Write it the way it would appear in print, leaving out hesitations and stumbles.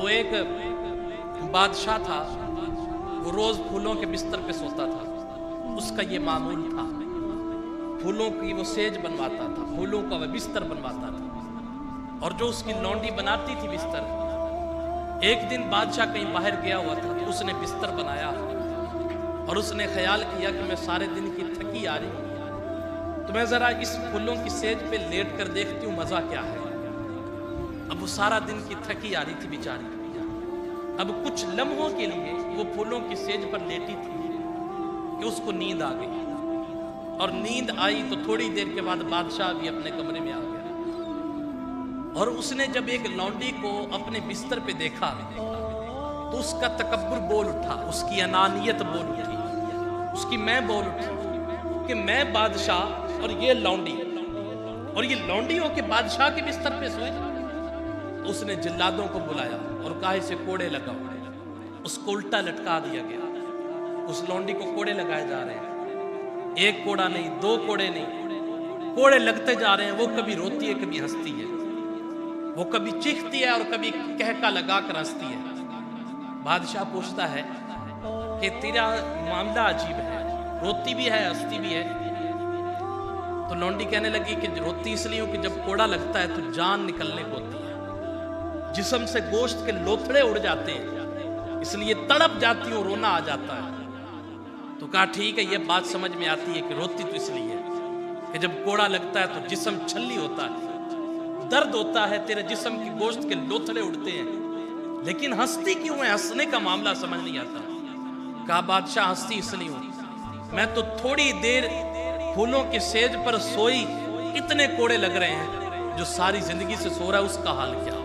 वो एक बादशाह था, वो रोज फूलों के बिस्तर पे सोता था। उसका ये मामूल था, फूलों की वो सेज बनवाता था, फूलों का वो बिस्तर बनवाता था। और जो उसकी लौंडी बनाती थी बिस्तर, एक दिन बादशाह कहीं बाहर गया हुआ था तो उसने बिस्तर बनाया और उसने ख्याल किया कि मैं सारे दिन की थकी आ रही हूँ, तो मैं जरा इस फूलों की सेज पे लेट कर देखती हूँ मजा क्या है। अब वो सारा दिन की थकी आ रही थी बेचारी, अब कुछ लम्हों के लिए वो फूलों की सेज पर लेटी थी कि उसको नींद आ गई। और नींद आई तो थोड़ी देर के बाद बादशाह भी अपने कमरे में आ गया। और उसने जब एक लौंडी को अपने बिस्तर पे देखा तो उसका तकब्बुर बोल उठा, उसकी अनानियत बोल उठी, उसकी मैं बोल उठी कि मैं बादशाह और ये लौंडी, और ये लौंडी हो के बादशाह के बिस्तर पे सोए। तो उसने जिल्लादों को बुलाया और कहा इसे कोड़े लगाओ। उसको उल्टा लटका दिया गया। उस लौंडी को कोड़े लगाए जा रहे हैं, एक कोड़ा नहीं, दो कोड़े नहीं, कोड़े लगते जा रहे हैं। वो कभी रोती है, कभी हंसती है, वो कभी चीखती है और कभी कहका लगा कर हंसती है। बादशाह पूछता है कि तेरा मामला अजीब है, रोती भी है हंसती भी है। तो लौंडी कहने लगी कि रोती इसलिए हूं कि जब कोड़ा लगता है तो जान निकलने को होती है, जिस्म से गोश्त के लोथड़े उड़ जाते हैं, इसलिए तड़प जाती हूँ, रोना आ जाता है। तो कहा ठीक है, ये बात समझ में आती है कि रोती तो इसलिए कि जब कोड़ा लगता है तो जिस्म छल्ली होता है, दर्द होता है, तेरे जिस्म की गोश्त के लोथड़े उड़ते हैं, लेकिन हंसती क्यों है? हंसने का मामला समझ नहीं आता। कहा बादशाह हंसती इसलिए हूं, मैं तो थोड़ी देर फूलों की सेज पर सोई, इतने कोड़े लग रहे हैं, जो सारी जिंदगी से सो रहा है उसका हाल क्या हो।